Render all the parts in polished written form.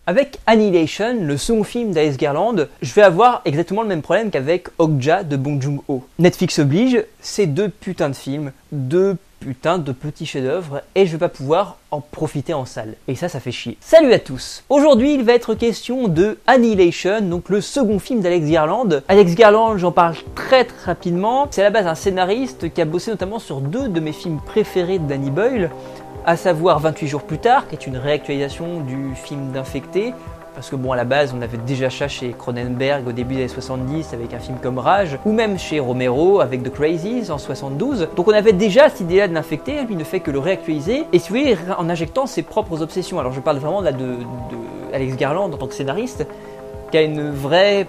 Avec Annihilation, le second film d'Alex Garland, je vais avoir exactement le même problème qu'avec Okja de Bong Joon-ho. Netflix oblige, c'est deux putains de films, deux putains de petits chefs-d'œuvre, et je vais pas pouvoir en profiter en salle. Et ça fait chier. Salut à tous. Aujourd'hui, il va être question de Annihilation, donc le second film d'Alex Garland. Alex Garland, j'en parle très rapidement. C'est à la base un scénariste qui a bossé notamment sur deux de mes films préférés de Danny Boyle, à savoir 28 jours plus tard, qui est une réactualisation du film d'Infecté, parce que bon, à la base, on avait déjà ça chez Cronenberg au début des années 70 avec un film comme Rage, ou même chez Romero avec The Crazies en 72. Donc on avait déjà cette idée-là de l'Infecté, lui ne fait que le réactualiser, et si vous voulez, en injectant ses propres obsessions. Alors je parle vraiment là de Alex Garland en tant que scénariste, qui a une vraie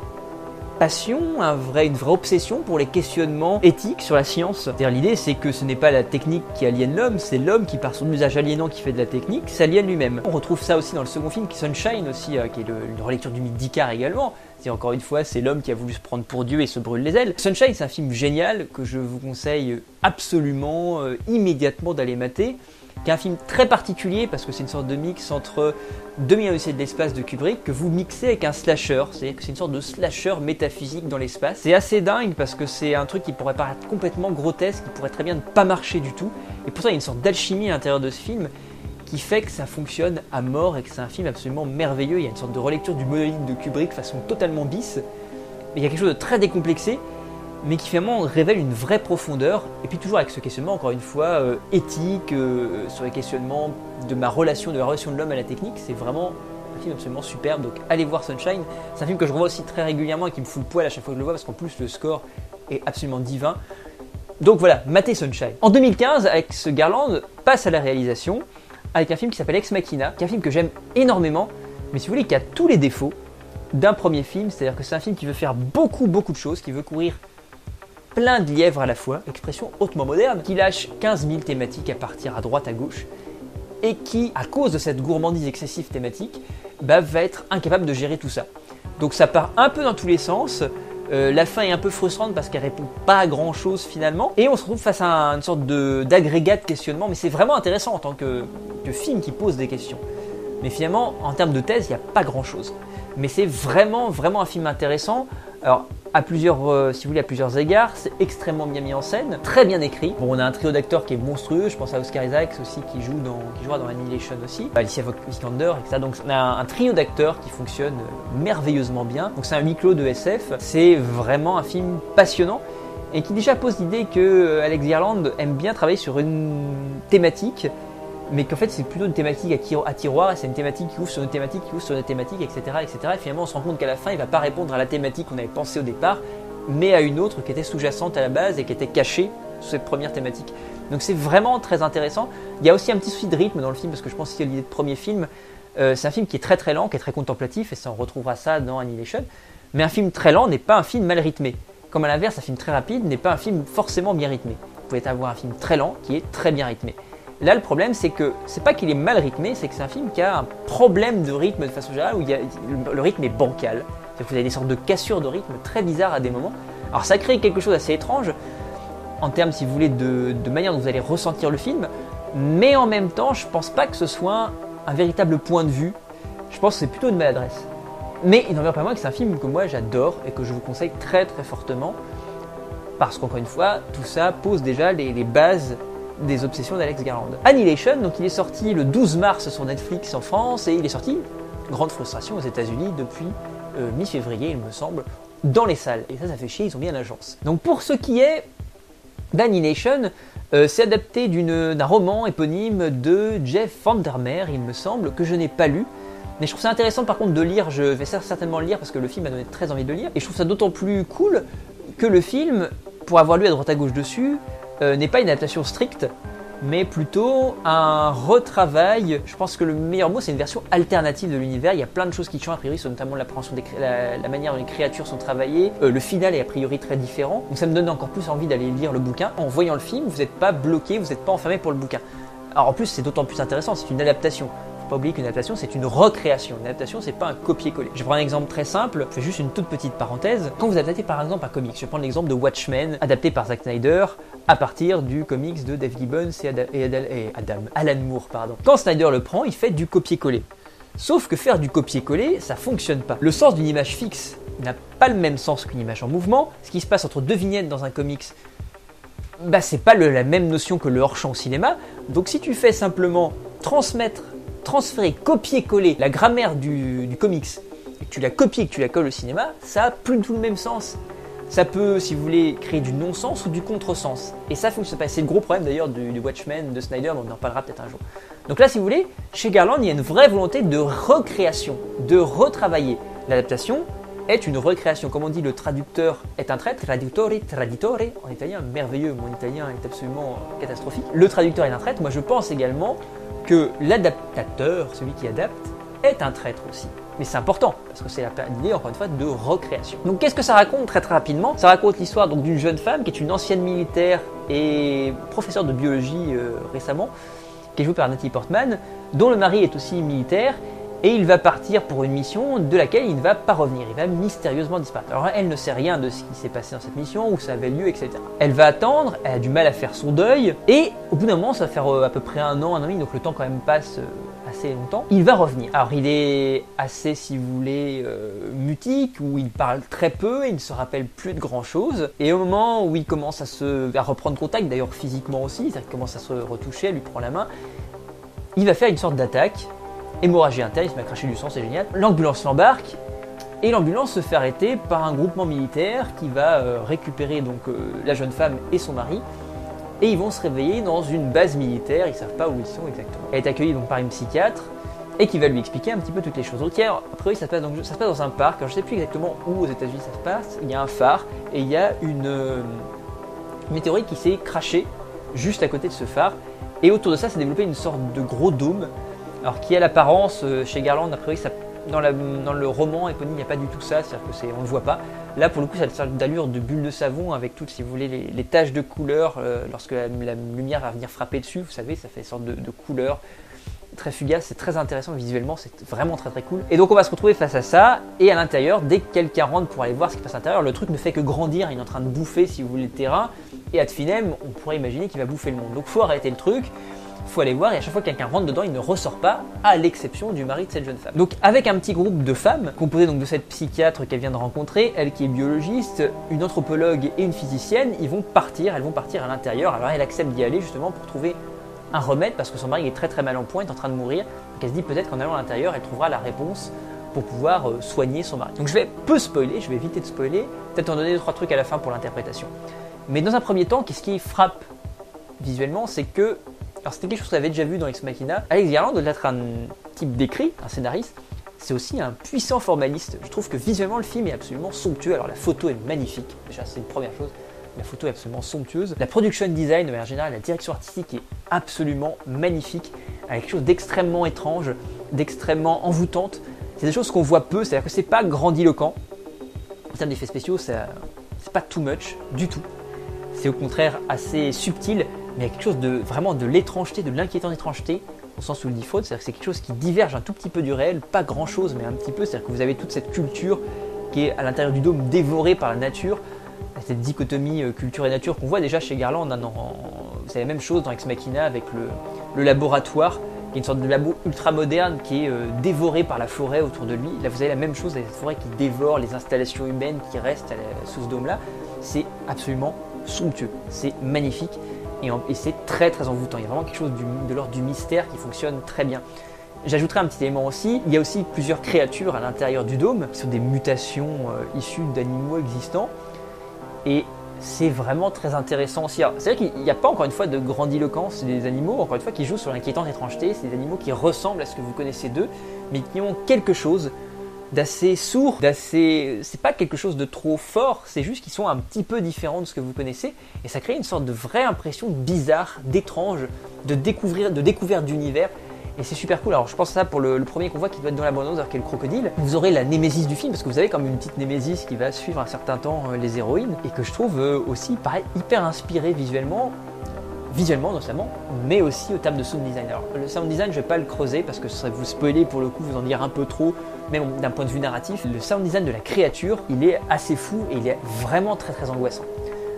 passion, une vraie obsession pour les questionnements éthiques sur la science. C'est-à-dire l'idée c'est que ce n'est pas la technique qui aliène l'homme, c'est l'homme qui par son usage aliénant qui fait de la technique s'aliène lui-même. On retrouve ça aussi dans le second film qui est Sunshine aussi, qui est une relecture du mythe d'Icare également. C'est encore une fois, c'est l'homme qui a voulu se prendre pour Dieu et se brûle les ailes. Sunshine, c'est un film génial que je vous conseille absolument immédiatement d'aller mater, qui est un film très particulier parce que c'est une sorte de mix entre 2001 Odyssée de l'espace de Kubrick que vous mixez avec un slasher, c'est-à-dire que c'est une sorte de slasher métaphysique dans l'espace. C'est assez dingue parce que c'est un truc qui pourrait paraître complètement grotesque, qui pourrait très bien ne pas marcher du tout, et pourtant il y a une sorte d'alchimie à l'intérieur de ce film qui fait que ça fonctionne à mort et que c'est un film absolument merveilleux. Il y a une sorte de relecture du monolithe de Kubrick façon totalement bis, mais il y a quelque chose de très décomplexé, mais qui finalement révèle une vraie profondeur, et puis toujours avec ce questionnement, encore une fois, éthique, sur les questionnements de la relation de l'homme à la technique. C'est vraiment un film absolument superbe, donc allez voir Sunshine. C'est un film que je revois aussi très régulièrement et qui me fout le poil à chaque fois que je le vois, parce qu'en plus le score est absolument divin. Donc voilà, matez Sunshine. En 2015, Alex Garland passe à la réalisation, avec un film qui s'appelle Ex Machina, qui est un film que j'aime énormément, mais si vous voulez, qui a tous les défauts d'un premier film, c'est-à-dire que c'est un film qui veut faire beaucoup de choses, qui veut courir plein de lièvres à la fois, expression hautement moderne, qui lâche 15 000 thématiques à partir à droite à gauche, et qui, à cause de cette gourmandise excessive thématique, va être incapable de gérer tout ça. Donc ça part un peu dans tous les sens, la fin est un peu frustrante parce qu'elle répond pas à grand chose finalement, et on se retrouve face à une sorte d'agrégat de questionnement, mais c'est vraiment intéressant en tant que film qui pose des questions. Mais finalement, en termes de thèse, il n'y a pas grand chose. Mais c'est vraiment un film intéressant. Alors, à plusieurs égards, c'est extrêmement bien mis en scène, très bien écrit. Bon, on a un trio d'acteurs qui est monstrueux, je pense à Oscar Isaacs aussi qui jouera dans Annihilation aussi, Alicia Vikander, etc. Donc on a un trio d'acteurs qui fonctionne merveilleusement bien. Donc c'est un huis clos de SF, c'est vraiment un film passionnant et qui déjà pose l'idée que Alex Garland aime bien travailler sur une thématique, mais qu'en fait c'est plutôt une thématique à tiroir, et c'est une thématique qui ouvre sur une thématique, qui ouvre sur une thématique, etc. Et finalement on se rend compte qu'à la fin il ne va pas répondre à la thématique qu'on avait pensée au départ, mais à une autre qui était sous-jacente à la base et qui était cachée sous cette première thématique. Donc c'est vraiment très intéressant. Il y a aussi un petit souci de rythme dans le film, parce que je pense qu'il y a l'idée de premier film, c'est un film qui est très lent, qui est très contemplatif, et ça on retrouvera ça dans Annihilation, mais un film très lent n'est pas un film mal rythmé. Comme à l'inverse, un film très rapide n'est pas un film forcément bien rythmé. Vous pouvez avoir un film très lent qui est très bien rythmé. Là, le problème, c'est que c'est pas qu'il est mal rythmé, c'est que c'est un film qui a un problème de rythme de façon générale, où le rythme est bancal. C'est-à-dire que vous avez des sortes de cassures de rythme très bizarres à des moments. Alors ça crée quelque chose d'assez étrange, en termes, si vous voulez, de manière dont vous allez ressentir le film, mais en même temps, je pense pas que ce soit un véritable point de vue. Je pense que c'est plutôt une maladresse. Mais il n'en demeure pas moins que c'est un film que moi j'adore et que je vous conseille très fortement, parce qu'encore une fois, tout ça pose déjà les bases des obsessions d'Alex Garland. Annihilation, donc il est sorti le 12 mars sur Netflix en France, et il est sorti, grande frustration aux États-Unis, depuis mi-février il me semble, dans les salles. Et ça fait chier, ils ont bien l'agence. Donc pour ce qui est d'Annihilation, c'est adapté d'un roman éponyme de Jeff Vandermeer, il me semble, que je n'ai pas lu. Mais je trouve ça intéressant par contre de lire, je vais certainement le lire parce que le film m'a donné très envie de le lire. Et je trouve ça d'autant plus cool que le film, pour avoir lu à droite à gauche dessus, n'est pas une adaptation stricte, mais plutôt un retravail. Je pense que le meilleur mot, c'est une version alternative de l'univers. Il y a plein de choses qui changent, a priori, sur notamment l'appréhension la manière dont les créatures sont travaillées. Le final est a priori très différent, donc ça me donne encore plus envie d'aller lire le bouquin. En voyant le film, vous n'êtes pas bloqué, vous n'êtes pas enfermé pour le bouquin. Alors en plus, c'est d'autant plus intéressant, c'est une adaptation. Faut pas oublier qu'une adaptation, c'est une recréation. Une adaptation, c'est pas un copier-coller. Je prends un exemple très simple, je fais juste une toute petite parenthèse. Quand vous adaptez par exemple un comics, je vais prendre l'exemple de Watchmen, adapté par Zack Snyder, à partir du comics de Dave Gibbons et Alan Moore. Quand Snyder le prend, il fait du copier-coller. Sauf que faire du copier-coller, ça fonctionne pas. Le sens d'une image fixe n'a pas le même sens qu'une image en mouvement. Ce qui se passe entre deux vignettes dans un comics, bah c'est pas la même notion que le hors-champ au cinéma. Donc si tu fais simplement transférer, copier-coller la grammaire du comics, et que tu la copies et que tu la colles au cinéma, ça a plus du tout le même sens. Ça peut, si vous voulez, créer du non-sens ou du contresens. Et ça fonctionne pas. C'est le gros problème d'ailleurs du Watchmen de Snyder, mais on en parlera peut-être un jour. Donc là, si vous voulez, chez Garland, il y a une vraie volonté de recréation, de retravailler. L'adaptation est une recréation. Comme on dit, le traducteur est un traître, traditore, en italien, merveilleux, mon italien est absolument catastrophique. Le traducteur est un traître. Moi, je pense également que l'adaptateur, celui qui adapte, est un traître aussi. Mais c'est important, parce que c'est l'idée, encore une fois, de recréation. Donc qu'est-ce que ça raconte très très rapidement? Ça raconte l'histoire donc d'une jeune femme qui est une ancienne militaire et professeure de biologie récemment, qui est jouée par Natalie Portman, dont le mari est aussi militaire, et il va partir pour une mission de laquelle il ne va pas revenir, il va mystérieusement disparaître. Alors elle ne sait rien de ce qui s'est passé dans cette mission, où ça avait lieu, etc. Elle va attendre, elle a du mal à faire son deuil, et au bout d'un moment, ça va faire à peu près un an et demi, donc le temps quand même passe assez longtemps, il va revenir. Alors il est assez, si vous voulez, mutique, où il parle très peu, il ne se rappelle plus de grand chose, et au moment où il commence à reprendre contact, d'ailleurs physiquement aussi, c'est-à-dire qu'il commence à se retoucher, elle lui prend la main, il va faire une sorte d'attaque, hémorragie interne, il se met à cracher du sang, c'est génial. L'ambulance l'embarque, et l'ambulance se fait arrêter par un groupement militaire qui va récupérer donc la jeune femme et son mari, et ils vont se réveiller dans une base militaire, ils ne savent pas où ils sont exactement. Elle est accueillie donc par une psychiatre et qui va lui expliquer un petit peu toutes les choses. Donc a priori ça se passe dans un parc, alors je ne sais plus exactement où aux États-Unis ça se passe, il y a un phare et il y a une météorite qui s'est crachée juste à côté de ce phare, et autour de ça s'est développé une sorte de gros dôme, alors qui a l'apparence, chez Garland a priori ça, dans le roman éponyme il n'y a pas du tout ça, c'est-à-dire que on ne le voit pas. Là, pour le coup, ça a une sorte d'allure de bulle de savon avec toutes, si vous voulez, les taches de couleur lorsque la lumière va venir frapper dessus. Vous savez, ça fait une sorte de couleur très fugace. C'est très intéressant visuellement, c'est vraiment très très cool. Et donc, on va se retrouver face à ça. Et à l'intérieur, dès que quelqu'un rentre pour aller voir ce qui se passe à l'intérieur, le truc ne fait que grandir. Il est en train de bouffer, si vous voulez, le terrain. Et ad finem, on pourrait imaginer qu'il va bouffer le monde. Donc, il faut arrêter le truc. Il faut aller voir, et à chaque fois que quelqu'un rentre dedans, il ne ressort pas, à l'exception du mari de cette jeune femme. Donc avec un petit groupe de femmes, composé donc de cette psychiatre qu'elle vient de rencontrer, elle qui est biologiste, une anthropologue et une physicienne, elles vont partir à l'intérieur. Alors elle accepte d'y aller justement pour trouver un remède, parce que son mari est très très mal en point, il est en train de mourir, donc elle se dit peut-être qu'en allant à l'intérieur, elle trouvera la réponse pour pouvoir soigner son mari. Donc je vais peu spoiler, je vais éviter de spoiler, peut-être en donner 2-3 trucs à la fin pour l'interprétation. Mais dans un premier temps, qu'est-ce qui frappe visuellement, c'est que alors c'était quelque chose qu'on avait déjà vu dans Ex Machina. Alex Garland, au-delà d'être un type d'écrit, un scénariste, c'est aussi un puissant formaliste. Je trouve que visuellement le film est absolument somptueux. Alors la photo est magnifique, déjà c'est une première chose. La photo est absolument somptueuse. La production design de manière générale, la direction artistique est absolument magnifique, avec quelque chose d'extrêmement étrange, d'extrêmement envoûtante. C'est des choses qu'on voit peu, c'est-à-dire que c'est pas grandiloquent. En termes d'effets spéciaux, c'est pas too much du tout. C'est au contraire assez subtil. Mais il y a quelque chose de vraiment de l'étrangeté, de l'inquiétante étrangeté, au sens où il dit faute, c'est-à-dire que c'est quelque chose qui diverge un tout petit peu du réel, pas grand-chose, mais un petit peu, c'est-à-dire que vous avez toute cette culture qui est à l'intérieur du dôme dévorée par la nature, cette dichotomie culture et nature qu'on voit déjà chez Garland. C'est la même chose dans Ex Machina avec le laboratoire, qui est une sorte de labo ultra moderne qui est dévoré par la forêt autour de lui. Là vous avez la même chose avec cette forêt qui dévore les installations humaines qui restent sous ce dôme-là. C'est absolument somptueux, c'est magnifique. Et c'est très très envoûtant, il y a vraiment quelque chose de l'ordre du mystère qui fonctionne très bien. J'ajouterai un petit élément aussi, il y a aussi plusieurs créatures à l'intérieur du dôme, qui sont des mutations issues d'animaux existants, et c'est vraiment très intéressant aussi. C'est vrai qu'il n'y a pas encore une fois de grandiloquence, c'est des animaux encore une fois qui jouent sur l'inquiétante étrangeté, c'est des animaux qui ressemblent à ce que vous connaissez d'eux, mais qui ont quelque chose d'assez sourd, c'est pas quelque chose de trop fort, c'est juste qu'ils sont un petit peu différents de ce que vous connaissez, et ça crée une sorte de vraie impression bizarre, d'étrange, de découverte d'univers, et c'est super cool. Alors je pense à ça pour le premier qu'on voit qui doit être dans la bande-annonce, qui est le crocodile. Vous aurez la némésis du film, parce que vous avez comme une petite némésis qui va suivre un certain temps les héroïnes, et que je trouve aussi pareil, hyper inspiré visuellement notamment, mais aussi au terme de sound design. Alors le sound design, je vais pas le creuser parce que ce serait vous spoiler pour le coup, vous en dire un peu trop, même d'un point de vue narratif. Le sound design de la créature, il est assez fou et il est vraiment très très angoissant.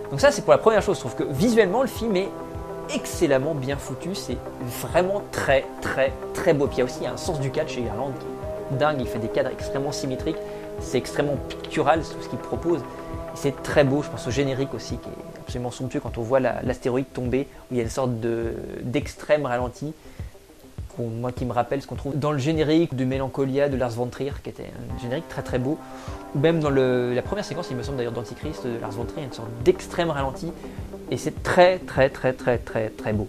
Donc ça c'est pour la première chose, je trouve que visuellement le film est excellemment bien foutu, c'est vraiment très très très beau. Puis il y a aussi un sens du cadre chez Garland qui est dingue, il fait des cadres extrêmement symétriques, c'est extrêmement pictural tout ce qu'il propose. C'est très beau, je pense au générique aussi qui est absolument somptueux quand on voit l'astéroïde tomber, où il y a une sorte d'extrême ralenti, moi qui me rappelle ce qu'on trouve dans le générique de Mélancolia de Lars von Trier, qui était un générique très très beau, ou même dans la première séquence, il me semble d'ailleurs d'Antichrist de Lars von Trier, il y a une sorte d'extrême ralenti, et c'est très très très très très très beau.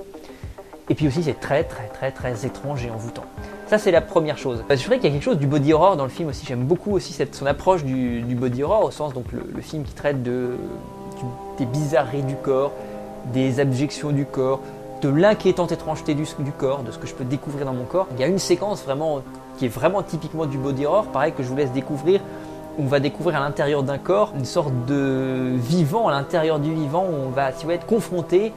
Et puis aussi c'est très très très très étrange et envoûtant. Ça c'est la première chose. Je dirais qu'il y a quelque chose du body horror dans le film aussi, j'aime beaucoup aussi son approche du body horror, au sens donc le film qui traite des bizarreries du corps, des abjections du corps, de l'inquiétante étrangeté du corps, de ce que je peux découvrir dans mon corps. Il y a une séquence vraiment qui est vraiment typiquement du body horror, pareil que je vous laisse découvrir, où on va découvrir à l'intérieur d'un corps une sorte de vivant, à l'intérieur du vivant, où on va être confronté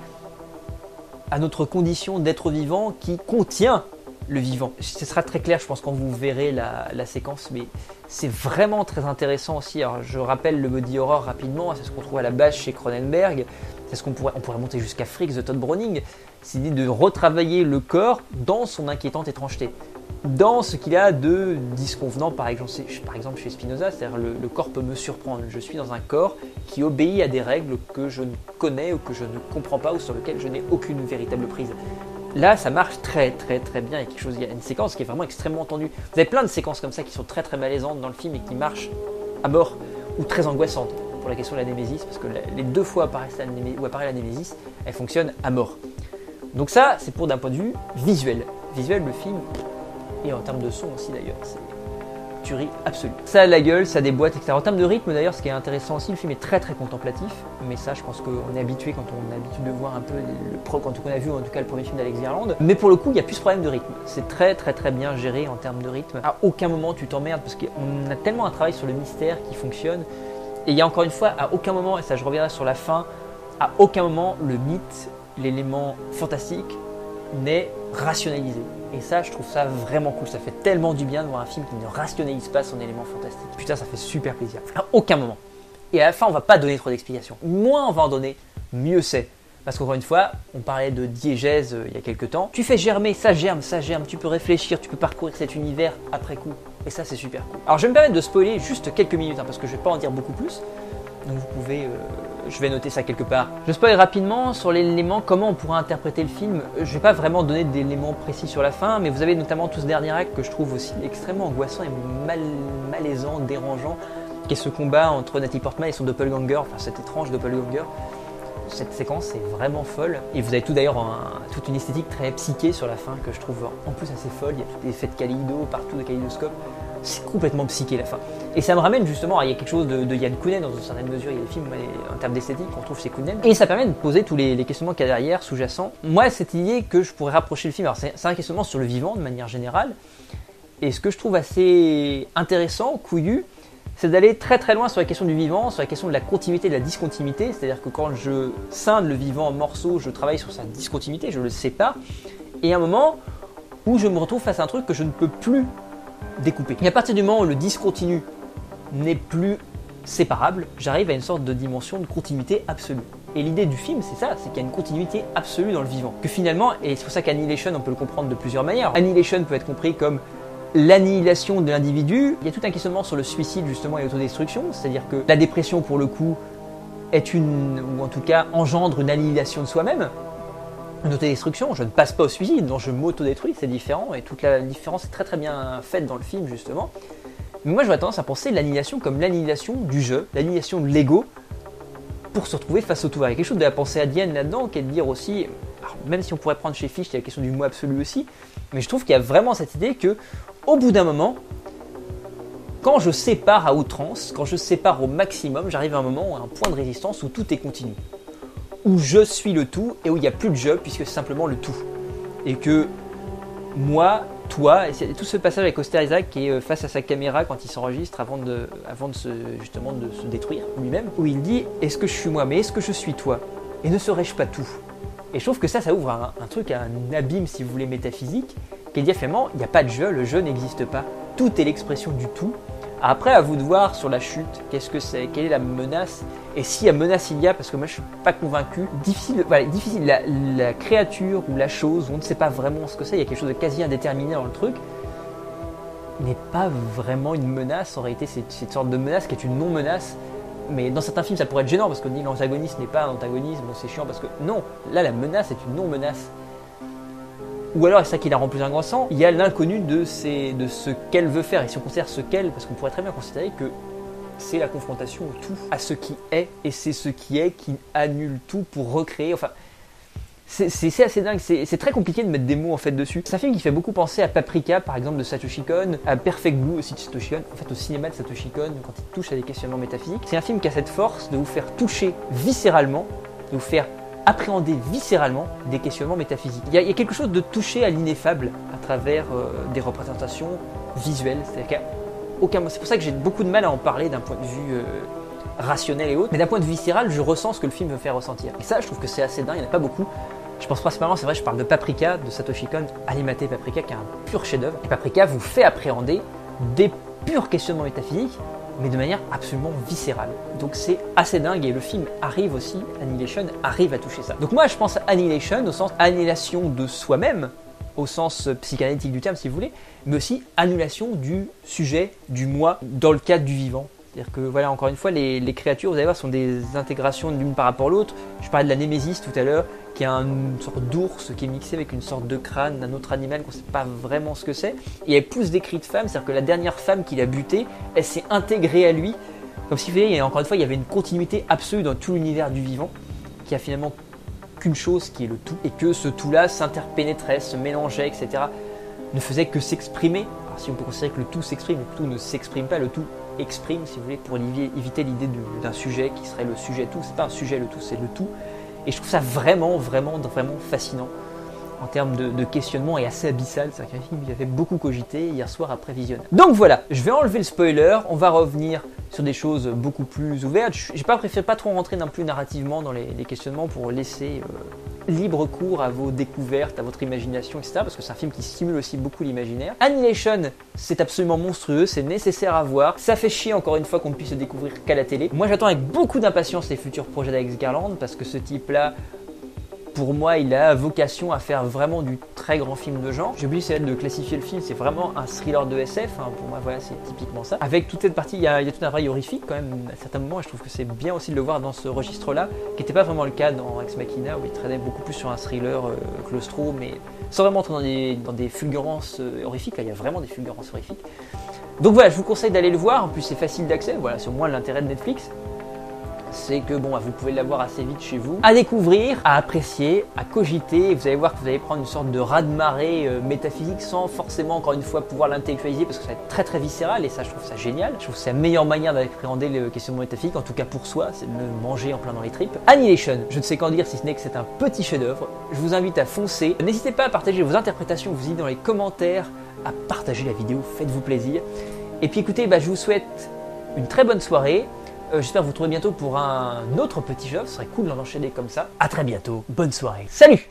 à notre condition d'être vivant qui contient le vivant. Ce sera très clair, je pense, quand vous verrez la séquence, mais c'est vraiment très intéressant aussi. Alors, je rappelle le body horror rapidement, c'est ce qu'on trouve à la base chez Cronenberg, c'est ce on pourrait monter jusqu'à Freaks de Todd Browning, c'est l'idée de retravailler le corps dans son inquiétante étrangeté, dans ce qu'il a de disconvenant, par exemple chez Spinoza, c'est-à-dire le corps peut me surprendre, je suis dans un corps qui obéit à des règles que je ne connais ou que je ne comprends pas ou sur lesquelles je n'ai aucune véritable prise. Là, ça marche très très très bien. Il y a une séquence qui est vraiment extrêmement tendue. Vous avez plein de séquences comme ça qui sont très très malaisantes dans le film et qui marchent à mort ou très angoissantes pour la question de la némésis, parce que les deux fois où apparaît la némésis, elle fonctionne à mort. Donc ça, c'est pour d'un point de vue visuel. Visuel, le film, et en termes de son aussi d'ailleurs, c'est tuerie absolue. Ça a la gueule, ça déboîte, etc. En termes de rythme d'ailleurs, ce qui est intéressant aussi, le film est très très contemplatif, mais ça je pense qu'on est habitué quand on a l'habitude de voir un peu quand on a vu en tout cas le premier film d'Alex Garland. Mais pour le coup, il n'y a plus ce problème de rythme. C'est très très très bien géré en termes de rythme. À aucun moment tu t'emmerdes parce qu'on a tellement un travail sur le mystère qui fonctionne. Et il y a encore une fois, à aucun moment, et ça je reviendrai sur la fin, à aucun moment le mythe, l'élément fantastique n'est rationalisé. Et ça, je trouve ça vraiment cool. Ça fait tellement du bien de voir un film qui ne rationalise pas son élément fantastique. Putain, ça fait super plaisir. À aucun moment. Et à la fin, on va pas donner trop d'explications. Moins on va en donner, mieux c'est. Parce qu'encore une fois, on parlait de diégèse il y a quelques temps. Tu fais germer, ça germe, tu peux réfléchir, tu peux parcourir cet univers après coup. Et ça, c'est super cool. Alors, je vais me permettre de spoiler juste quelques minutes, parce que je vais pas en dire beaucoup plus. Donc vous pouvez... je vais noter ça quelque part. Je spoil rapidement sur l'élément comment on pourra interpréter le film. Je vais pas vraiment donner d'éléments précis sur la fin, mais vous avez notamment tout ce dernier acte que je trouve aussi extrêmement angoissant et malaisant, dérangeant, qui est ce combat entre Natalie Portman et son doppelganger, enfin cet étrange doppelganger. Cette séquence est vraiment folle. Et vous avez tout d'ailleurs toute une esthétique très psyché sur la fin que je trouve en plus assez folle. Il y a tous les effets de kaléido, partout de kaléidoscope. C'est complètement psyché la fin. Et ça me ramène justement, il y a quelque chose de Yann Kounen dans une certaine mesure, il y a des films en termes d'esthétique qu'on trouve chez Kounen. Et ça permet de poser tous les questionnements qu'il y a derrière, sous-jacents. Moi, cette idée que je pourrais rapprocher le film, alors c'est un questionnement sur le vivant de manière générale. Et ce que je trouve assez intéressant, couillu, c'est d'aller très très loin sur la question du vivant, sur la question de la continuité et de la discontinuité. C'est-à-dire que quand je scinde le vivant en morceaux, je travaille sur sa discontinuité, je le sépare. Et à un moment où je me retrouve face à un truc que je ne peux plus découper. Et à partir du moment où le discontinu n'est plus séparable, j'arrive à une sorte de dimension de continuité absolue. Et l'idée du film, c'est ça, c'est qu'il y a une continuité absolue dans le vivant. Que finalement, et c'est pour ça qu'Annihilation, on peut le comprendre de plusieurs manières. Annihilation peut être compris comme l'annihilation de l'individu. Il y a tout un questionnement sur le suicide justement et l'autodestruction, c'est-à-dire que la dépression pour le coup est ou en tout cas engendre une annihilation de soi-même. Une autodestruction, je ne passe pas au suicide, donc je m'autodétruis, c'est différent, et toute la différence est très très bien faite dans le film justement. Mais moi j'aurais tendance à penser l'annihilation comme l'annihilation du jeu, l'annihilation de l'ego, pour se retrouver face au tout. Il y a quelque chose de la pensée adienne là-dedans, qui est de dire aussi, alors, même si on pourrait prendre chez Fichte, il y a la question du moi absolu aussi, mais je trouve qu'il y a vraiment cette idée que, au bout d'un moment, quand je sépare à outrance, quand je sépare au maximum, j'arrive à un moment, à un point de résistance où tout est continu. Où je suis le tout et où il n'y a plus de je puisque c'est simplement le tout. Et que moi, toi, et c'est tout ce passage avec Oster Isaac qui est face à sa caméra quand il s'enregistre avant de se détruire lui-même, où il dit « Est-ce que je suis moi, mais est-ce que je suis toi? Et ne serais-je pas tout ?» Et je trouve que ça ouvre un truc, un abîme si vous voulez métaphysique, qui est dit finalement, il n'y a pas de je, le je n'existe pas. Tout est l'expression du tout. Après, à vous de voir sur la chute, qu'est-ce que c'est, quelle est la menace, et s'il y a menace il y a, parce que moi je suis pas convaincu. Difficile, la créature ou la chose, on ne sait pas vraiment ce que c'est, il y a quelque chose de quasi indéterminé dans le truc, n'est pas vraiment une menace, en réalité c'est une sorte de menace qui est une non-menace. Mais dans certains films ça pourrait être gênant parce qu'on dit l'antagoniste n'est pas un antagoniste, bon c'est chiant parce que non, là la menace est une non-menace. Ou alors, et c'est ça qui la rend plus angoissant, il y a l'inconnu de ce qu'elle veut faire. Et si on considère ce qu'elle, parce qu'on pourrait très bien considérer que c'est la confrontation au tout, à ce qui est, et c'est ce qui est qui annule tout pour recréer, enfin... C'est assez dingue, c'est très compliqué de mettre des mots en fait dessus. C'est un film qui fait beaucoup penser à Paprika par exemple de Satoshi Kon, à Perfect Blue aussi de Satoshi Kon, en fait au cinéma de Satoshi Kon quand il touche à des questionnements métaphysiques. C'est un film qui a cette force de vous faire toucher viscéralement, de vous faire appréhender viscéralement des questionnements métaphysiques. Il y a quelque chose de touché à l'ineffable à travers des représentations visuelles, c'est-à-dire c'est pour ça que j'ai beaucoup de mal à en parler d'un point de vue rationnel et autres, mais d'un point de vue viscéral, je ressens ce que le film veut faire ressentir. Et ça, je trouve que c'est assez dingue, il n'y en a pas beaucoup. Je pense principalement, c'est vrai, je parle de Paprika, de Satoshi Kon, Animate Paprika, qui est un pur chef-d'œuvre. Et Paprika vous fait appréhender des purs questionnements métaphysiques, mais de manière absolument viscérale. Donc c'est assez dingue et le film arrive aussi, Annihilation arrive à toucher ça. Donc moi je pense à Annihilation au sens annihilation de soi-même, au sens psychanalytique du terme si vous voulez, mais aussi annulation du sujet, du moi, dans le cadre du vivant. C'est-à-dire que voilà, encore une fois, les créatures, vous allez voir, sont des intégrations d'une par rapport à l'autre. Je parlais de la Némésis tout à l'heure, qui est une sorte d'ours qui est mixé avec une sorte de crâne d'un autre animal qu'on ne sait pas vraiment ce que c'est. Et elle pousse des cris de femme, c'est-à-dire que la dernière femme qu'il a butée, elle s'est intégrée à lui. Comme si, vous voyez, encore une fois, il y avait une continuité absolue dans tout l'univers du vivant, qui a finalement qu'une chose qui est le tout. Et que ce tout-là s'interpénétrait, se mélangeait, etc. Ne faisait que s'exprimer. Alors si on peut considérer que le tout s'exprime, le tout ne s'exprime pas, le tout exprime, si vous voulez, pour éviter l'idée d'un sujet qui serait le sujet tout. C'est pas un sujet le tout, c'est le tout. Et je trouve ça vraiment fascinant en termes de questionnement et assez abyssal. C'est un film qui avait beaucoup cogité hier soir après visionnage. Donc voilà, je vais enlever le spoiler, on va revenir sur des choses beaucoup plus ouvertes. J'ai préféré pas trop rentrer non plus narrativement dans les questionnements pour laisser libre cours à vos découvertes, à votre imagination, etc. Parce que c'est un film qui stimule aussi beaucoup l'imaginaire. Annihilation, c'est absolument monstrueux, c'est nécessaire à voir. Ça fait chier encore une fois qu'on ne puisse le découvrir qu'à la télé. Moi j'attends avec beaucoup d'impatience les futurs projets d'Alex Garland parce que ce type-là, pour moi, il a vocation à faire vraiment du très grand film de genre. J'ai oublié de classifier le film, c'est vraiment un thriller de SF. Hein. Pour moi, voilà, c'est typiquement ça. Avec toute cette partie, il y a tout un travail horrifique quand même à certains moments. Et je trouve que c'est bien aussi de le voir dans ce registre-là, qui n'était pas vraiment le cas dans Ex Machina, où il traînait beaucoup plus sur un thriller claustro, mais sans vraiment entrer dans des fulgurances horrifiques. Là, il y a vraiment des fulgurances horrifiques. Donc voilà, je vous conseille d'aller le voir. En plus, c'est facile d'accès. Voilà, c'est au moins l'intérêt de Netflix. C'est que bon, vous pouvez l'avoir assez vite chez vous, à découvrir, à apprécier, à cogiter. Vous allez voir que vous allez prendre une sorte de raz-de-marée métaphysique sans forcément, encore une fois, pouvoir l'intellectualiser parce que ça va être très très viscéral et ça, je trouve ça génial. Je trouve que c'est la meilleure manière d'appréhender les questionnements métaphysiques, en tout cas pour soi, c'est de le manger en plein dans les tripes. Annihilation, je ne sais qu'en dire si ce n'est que c'est un petit chef-d'œuvre. Je vous invite à foncer. N'hésitez pas à partager vos interprétations, vos idées dans les commentaires, à partager la vidéo, faites-vous plaisir. Et puis écoutez, je vous souhaite une très bonne soirée. J'espère vous retrouver bientôt pour un autre petit jeu, ce serait cool d'en enchaîner comme ça. A très bientôt, bonne soirée, salut!